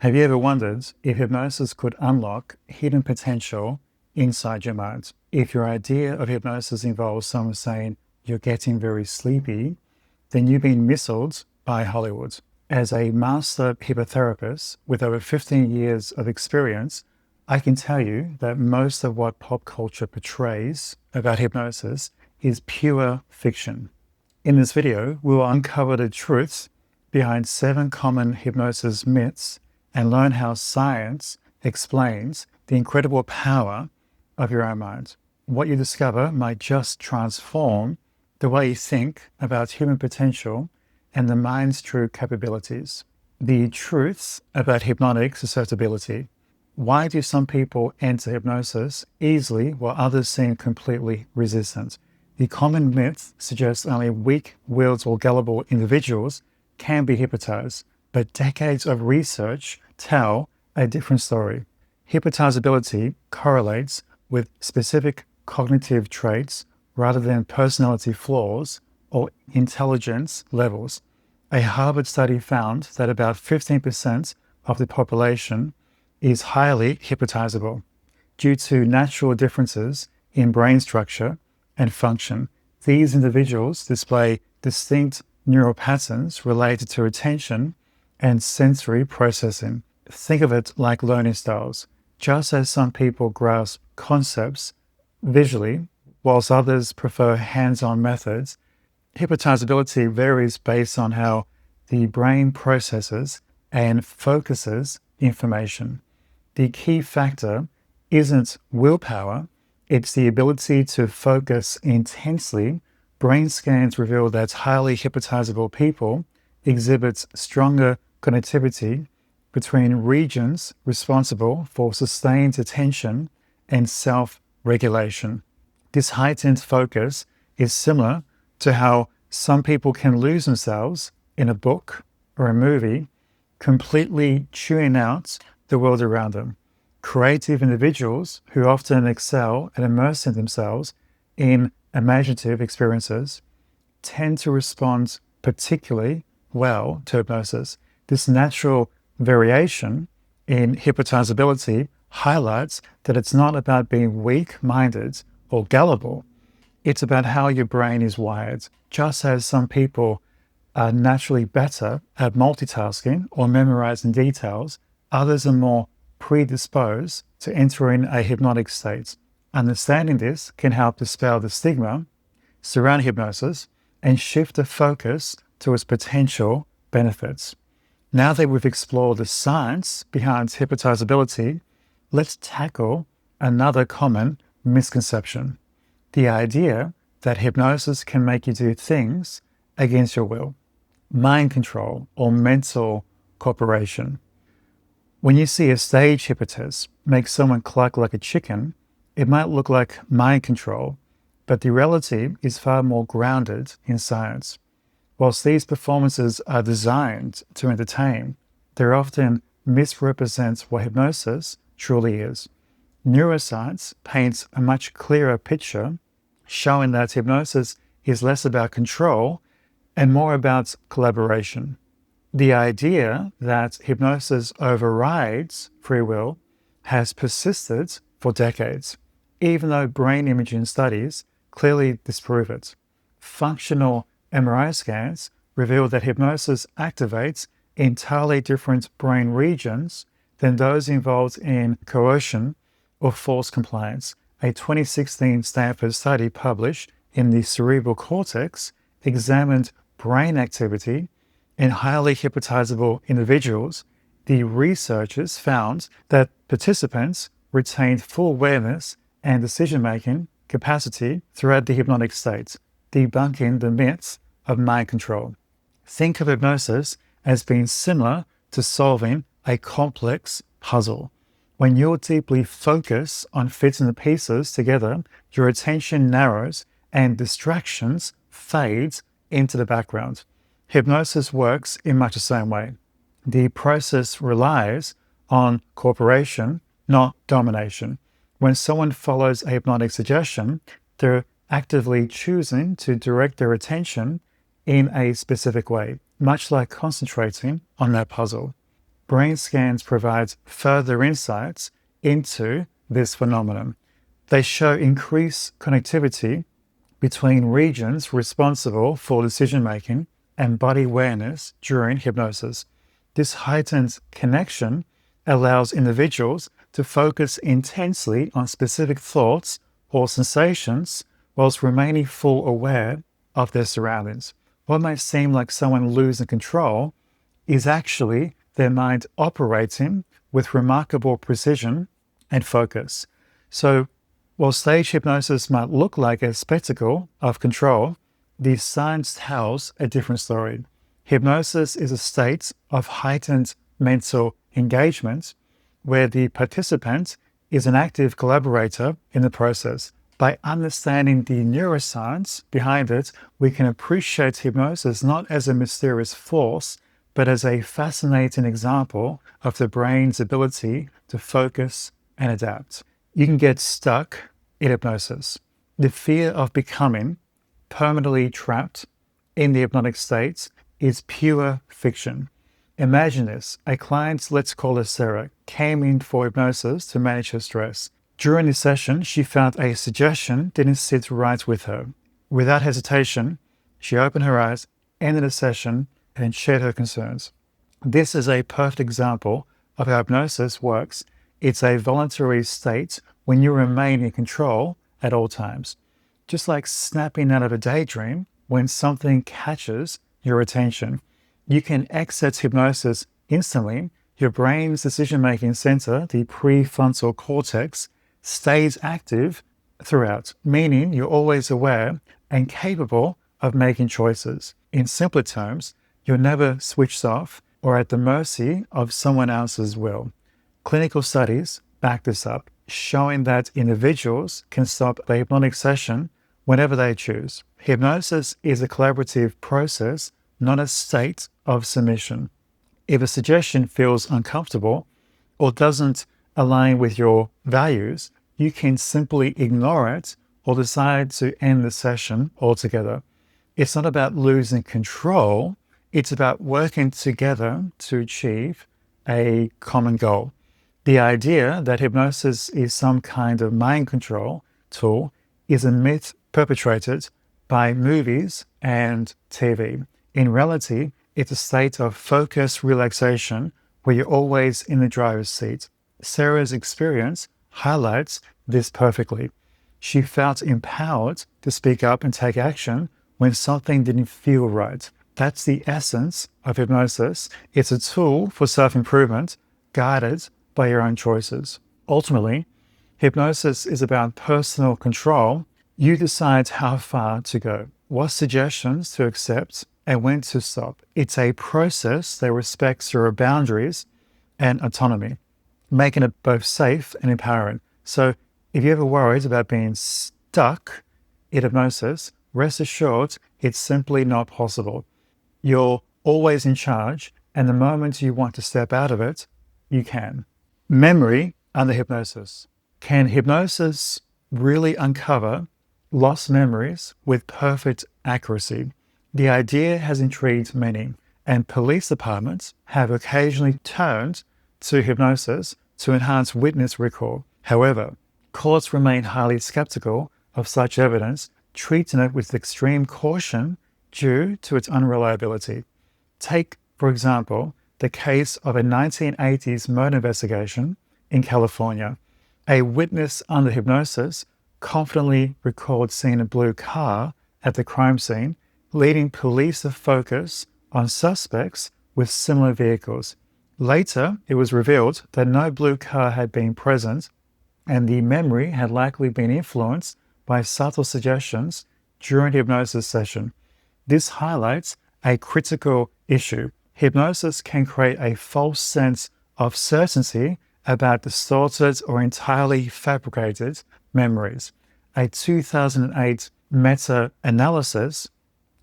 Have you ever wondered if hypnosis could unlock hidden potential inside your mind? If your idea of hypnosis involves someone saying you're getting very sleepy, then you've been missold by Hollywood. As a master hypnotherapist with over 15 years of experience, I can tell you that most of what pop culture portrays about hypnosis is pure fiction. In this video, we will uncover the truths behind 7 common hypnosis myths and learn how science explains the incredible power of your own mind. What you discover might just transform the way you think about human potential and the mind's true capabilities. The truths about hypnotic susceptibility. Why do some people enter hypnosis easily while others seem completely resistant? The common myth suggests only weak-willed or gullible individuals can be hypnotized, but decades of research tell a different story. Hypnotizability correlates with specific cognitive traits rather than personality flaws or intelligence levels. A Harvard study found that about 15% of the population is highly hypnotizable due to natural differences in brain structure and function. These individuals display distinct neural patterns related to attention and sensory processing. Think of it like learning styles. Just as some people grasp concepts visually, whilst others prefer hands-on methods, hypnotizability varies based on how the brain processes and focuses information. The key factor isn't willpower, it's the ability to focus intensely. Brain scans reveal that highly hypnotizable people exhibit stronger connectivity between regions responsible for sustained attention and self-regulation. This heightened focus is similar to how some people can lose themselves in a book or a movie, completely tuning out the world around them. Creative individuals who often excel at immersing themselves in imaginative experiences tend to respond particularly well to hypnosis. This natural variation in hypnotizability highlights that it's not about being weak-minded or gullible. It's about how your brain is wired. Just as some people are naturally better at multitasking or memorizing details, others are more predisposed to entering a hypnotic state. Understanding this can help dispel the stigma surrounding hypnosis and shift the focus to its potential benefits. Now that we've explored the science behind hypnotizability, let's tackle another common misconception: the idea that hypnosis can make you do things against your will. Mind control or mental corporation. When you see a stage hypnotist make someone cluck like a chicken, it might look like mind control, but the reality is far more grounded in science. Whilst these performances are designed to entertain, they often misrepresent what hypnosis truly is. Neuroscience paints a much clearer picture, showing that hypnosis is less about control and more about collaboration. The idea that hypnosis overrides free will has persisted for decades, even though brain imaging studies clearly disprove it. Functional MRI scans reveal that hypnosis activates entirely different brain regions than those involved in coercion or forced compliance. A 2016 Stanford study published in the cerebral cortex examined brain activity in highly hypnotizable individuals. The researchers found that participants retained full awareness and decision-making capacity throughout the hypnotic state, debunking the myths of mind control. Think of hypnosis as being similar to solving a complex puzzle. When you're deeply focused on fitting the pieces together, your attention narrows and distractions fade into the background. Hypnosis works in much the same way. The process relies on cooperation, not domination. When someone follows a hypnotic suggestion, they're actively choosing to direct their attention in a specific way, much like concentrating on that puzzle. brain scans provide further insights into this phenomenon. They show increased connectivity between regions responsible for decision-making and body awareness during hypnosis. This heightened connection allows individuals to focus intensely on specific thoughts or sensations whilst remaining full aware of their surroundings. What may seem like someone losing control is actually their mind operating with remarkable precision and focus. So, while stage hypnosis might look like a spectacle of control, the science tells a different story. Hypnosis is a state of heightened mental engagement where the participant is an active collaborator in the process. By understanding the neuroscience behind it, we can appreciate hypnosis not as a mysterious force, but as a fascinating example of the brain's ability to focus and adapt. You can get stuck in hypnosis. The fear of becoming permanently trapped in the hypnotic state is pure fiction. Imagine this. A client, let's call her Sarah, came in for hypnosis to manage her stress. During the session, she found a suggestion didn't sit right with her. Without hesitation, she opened her eyes, ended the session, and shared her concerns. This is a perfect example of how hypnosis works. It's a voluntary state when you remain in control at all times. Just like snapping out of a daydream when something catches your attention. You can exit hypnosis instantly. Your brain's decision-making center, the prefrontal cortex, stays active throughout, meaning you're always aware and capable of making choices. In simpler terms, you're never switched off or at the mercy of someone else's will. Clinical studies back this up, showing that individuals can stop a hypnotic session whenever they choose. Hypnosis is a collaborative process, not a state of submission. If a suggestion feels uncomfortable or doesn't align with your values, you can simply ignore it or decide to end the session altogether. It's not about losing control, it's about working together to achieve a common goal. The idea that hypnosis is some kind of mind control tool is a myth perpetrated by movies and TV. In reality, it's a state of focused relaxation where you're always in the driver's seat. Sarah's experience highlights this perfectly. She felt empowered to speak up and take action when something didn't feel right. That's the essence of hypnosis. It's a tool for self-improvement, guided by your own choices. Ultimately, hypnosis is about personal control. You decide how far to go, what suggestions to accept, and when to stop. It's a process that respects your boundaries and autonomy, making it both safe and empowering. So if you're ever worried about being stuck in hypnosis, rest assured it's simply not possible. You're always in charge, and the moment you want to step out of it, you can. Memory under hypnosis. Can hypnosis really uncover lost memories with perfect accuracy? The idea has intrigued many, and police departments have occasionally turned to hypnosis to enhance witness recall. However, courts remain highly skeptical of such evidence, treating it with extreme caution due to its unreliability. Take, for example, the case of a 1980s murder investigation in California. A witness under hypnosis confidently recalled seeing a blue car at the crime scene, leading police to focus on suspects with similar vehicles. Later, it was revealed that no blue car had been present, and the memory had likely been influenced by subtle suggestions during the hypnosis session. This highlights a critical issue. Hypnosis can create a false sense of certainty about distorted or entirely fabricated memories. A 2008 meta-analysis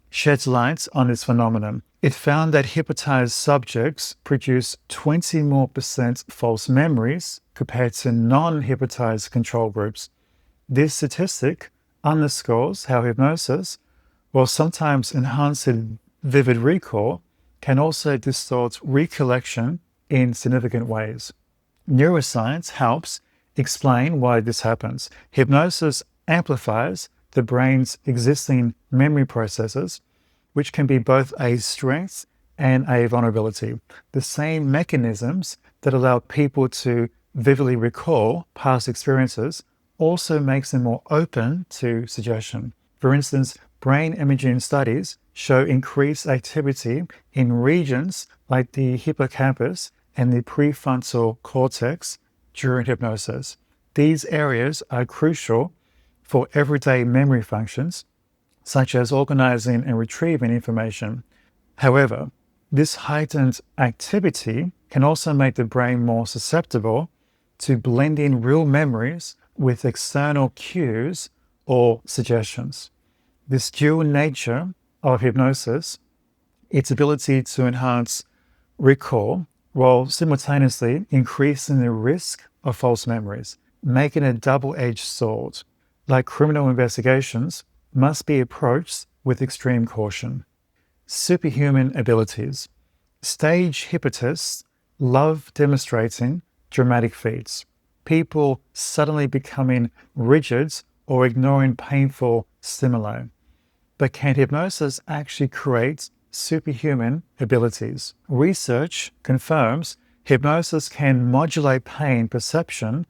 sheds light on this phenomenon. It found that hypnotized subjects produce 20% more false memories compared to non-hypnotized control groups. This statistic underscores how hypnosis, while sometimes enhancing vivid recall, can also distort recollection in significant ways. Neuroscience helps explain why this happens. Hypnosis amplifies the brain's existing memory processes, which can be both a strength and a vulnerability. The same mechanisms that allow people to vividly recall past experiences also makes them more open to suggestion. For instance, brain imaging studies show increased activity in regions like the hippocampus and the prefrontal cortex during hypnosis. These areas are crucial for everyday memory functions, such as organizing and retrieving information. However, this heightened activity can also make the brain more susceptible to blending real memories with external cues or suggestions. This dual nature of hypnosis, its ability to enhance recall while simultaneously increasing the risk of false memories, making a double-edged sword. Like criminal investigations, must be approached with extreme caution. Superhuman abilities. Stage hypnotists love demonstrating dramatic feats. People suddenly becoming rigid or ignoring painful stimuli. But can hypnosis actually create superhuman abilities? Research confirms hypnosis can modulate pain perception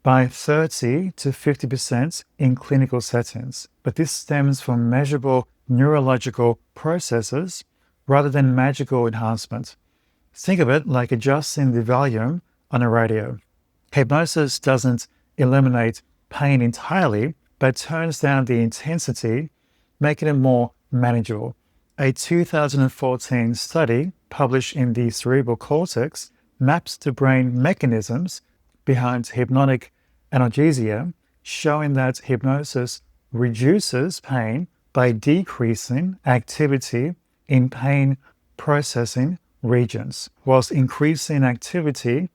by 30 to 50% in clinical settings, but this stems from measurable neurological processes rather than magical enhancement. Think of it like adjusting the volume on a radio. Hypnosis doesn't eliminate pain entirely, but turns down the intensity, making it more manageable. A 2014 study published in the cerebral cortex maps the brain mechanisms behind hypnotic analgesia, showing that hypnosis reduces pain by decreasing activity in pain processing regions, whilst increasing activity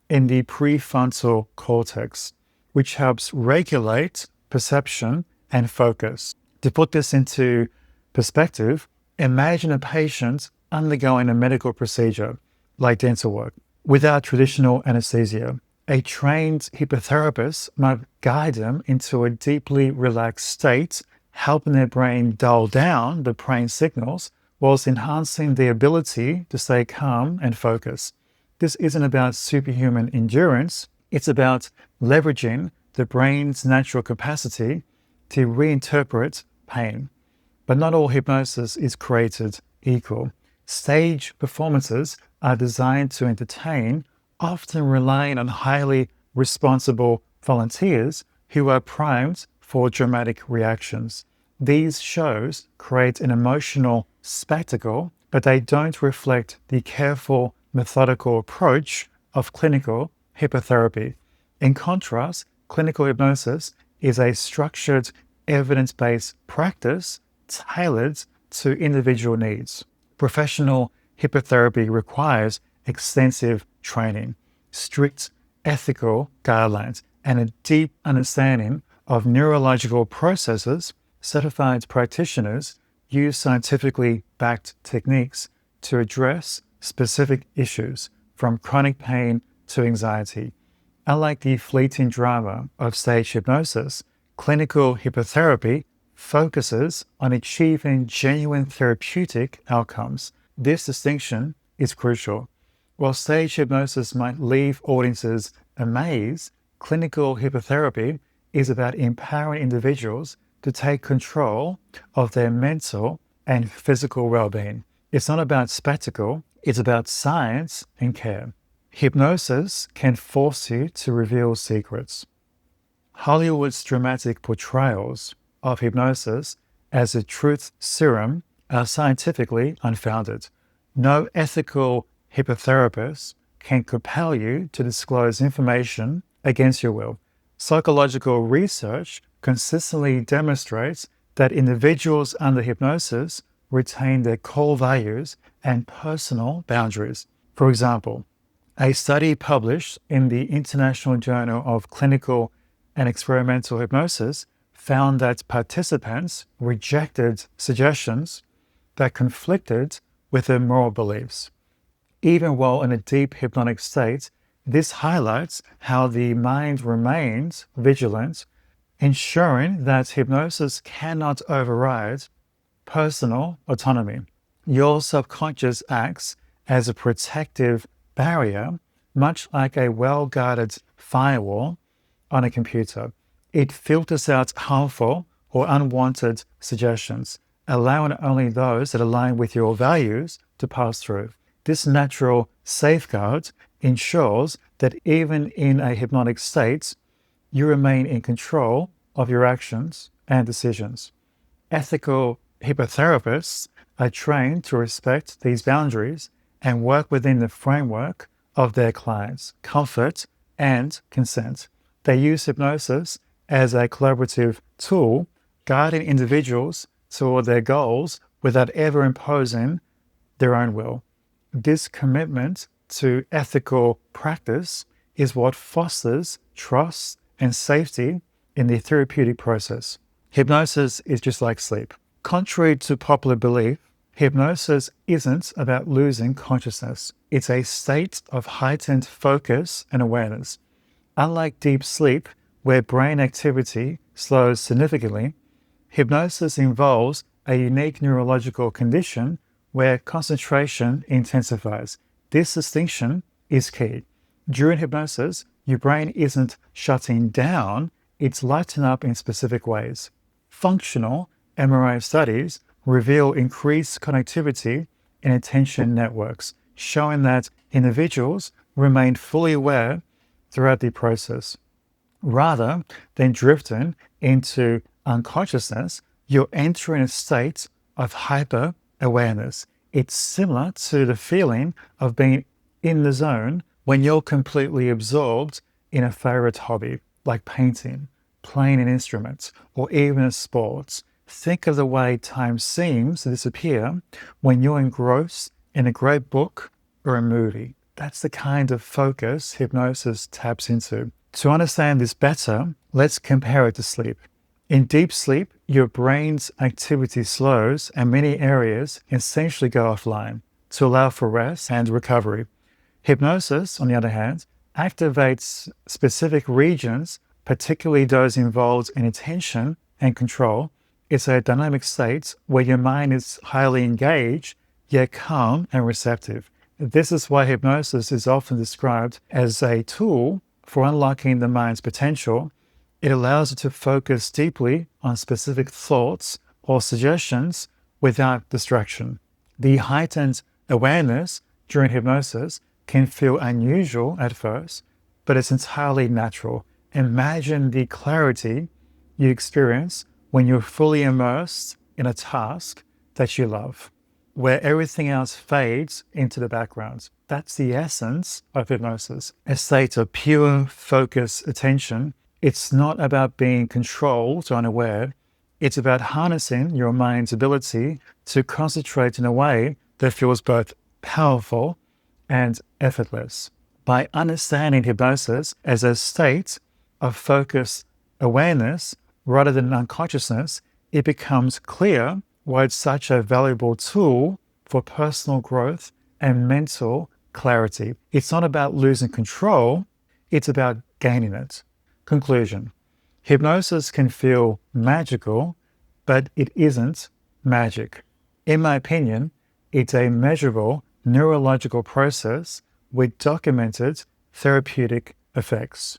in the prefrontal cortex, which helps regulate perception and focus. To put this into perspective, imagine a patient undergoing a medical procedure, like dental work, without traditional anesthesia. A trained hypnotherapist might guide them into a deeply relaxed state, helping their brain dull down the brain signals whilst enhancing the ability to stay calm and focus. This isn't about superhuman endurance, it's about leveraging the brain's natural capacity to reinterpret pain. But not all hypnosis is created equal. Stage performances are designed to entertain, often relying on highly responsible volunteers who are primed for dramatic reactions. These shows create an emotional spectacle, but they don't reflect the careful, methodical approach of clinical hypnotherapy. In contrast, clinical hypnosis is a structured, evidence-based practice tailored to individual needs. Professional hypnotherapy requires extensive training, strict ethical guidelines, and a deep understanding of neurological processes. Certified practitioners use scientifically backed techniques to address specific issues, from chronic pain to anxiety. Unlike the fleeting drama of stage hypnosis, clinical hypnotherapy focuses on achieving genuine therapeutic outcomes. This distinction is crucial. While stage hypnosis might leave audiences amazed, clinical hypnotherapy is about empowering individuals to take control of their mental and physical well-being. It's not about spectacle, it's about science and care. Hypnosis can force you to reveal secrets. Hollywood's dramatic portrayals of hypnosis as a truth serum are scientifically unfounded. No ethical hypnotherapist can compel you to disclose information against your will. Psychological research consistently demonstrates that individuals under hypnosis retain their core values and personal boundaries. For example, a study published in the International Journal of Clinical and Experimental Hypnosis found that participants rejected suggestions that conflicted with their moral beliefs. Even while in a deep hypnotic state, this highlights how the mind remains vigilant, ensuring that hypnosis cannot override personal autonomy. Your subconscious acts as a protective barrier, much like a well-guarded firewall on a computer. It filters out harmful or unwanted suggestions, allowing only those that align with your values to pass through. This natural safeguard ensures that even in a hypnotic state, you remain in control of your actions and decisions. Ethical hypnotherapists are trained to respect these boundaries and work within the framework of their clients' comfort and consent. They use hypnosis as a collaborative tool, guiding individuals toward their goals without ever imposing their own will. This commitment to ethical practice is what fosters trust and safety in the therapeutic process. Hypnosis is just like sleep. Contrary to popular belief, hypnosis isn't about losing consciousness. It's a state of heightened focus and awareness. Unlike deep sleep, where brain activity slows significantly, hypnosis involves a unique neurological condition where concentration intensifies. This distinction is key. During hypnosis, your brain isn't shutting down, it's lighting up in specific ways. Functional MRI studies reveal increased connectivity in attention networks, showing that individuals remain fully aware throughout the process. Rather than drifting into unconsciousness, you're entering a state of hyper-awareness. It's similar to the feeling of being in the zone when you're completely absorbed in a favorite hobby, like painting, playing an instrument, or even a sport. Think of the way time seems to disappear when you're engrossed in a great book or a movie. That's the kind of focus hypnosis taps into. To understand this better, let's compare it to sleep. In deep sleep, your brain's activity slows and many areas essentially go offline to allow for rest and recovery. Hypnosis, on the other hand, activates specific regions, particularly those involved in attention and control. It's a dynamic state where your mind is highly engaged, yet calm and receptive. This is why hypnosis is often described as a tool for unlocking the mind's potential. It allows it to focus deeply on specific thoughts or suggestions without distraction. The heightened awareness during hypnosis can feel unusual at first, but it's entirely natural. Imagine the clarity you experience when you're fully immersed in a task that you love, where everything else fades into the background. That's the essence of hypnosis, a state of pure focus attention. It's not about being controlled or unaware. It's about harnessing your mind's ability to concentrate in a way that feels both powerful and effortless. By understanding hypnosis as a state of focused awareness rather than unconsciousness, it becomes clear why it's such a valuable tool for personal growth and mental clarity. It's not about losing control, it's about gaining it. Conclusion. Hypnosis can feel magical, but it isn't magic. In my opinion, it's a measurable neurological process with documented therapeutic effects.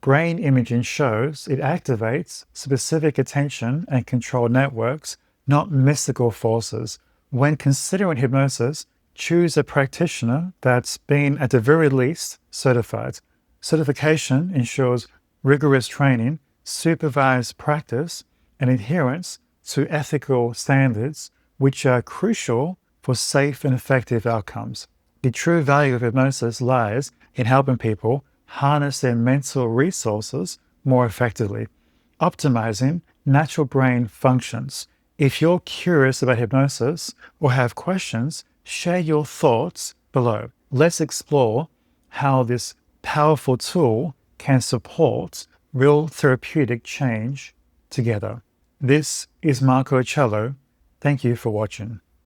Brain imaging shows it activates specific attention and control networks, not mystical forces. When considering hypnosis, choose a practitioner that's been at the very least certified. Certification ensures rigorous training, supervised practice, and adherence to ethical standards, which are crucial for safe and effective outcomes. The true value of hypnosis lies in helping people harness their mental resources more effectively, optimizing natural brain functions. If you're curious about hypnosis or have questions, share your thoughts below. Let's explore how this powerful tool can support real therapeutic change together. This is Marco Cello. Thank you for watching.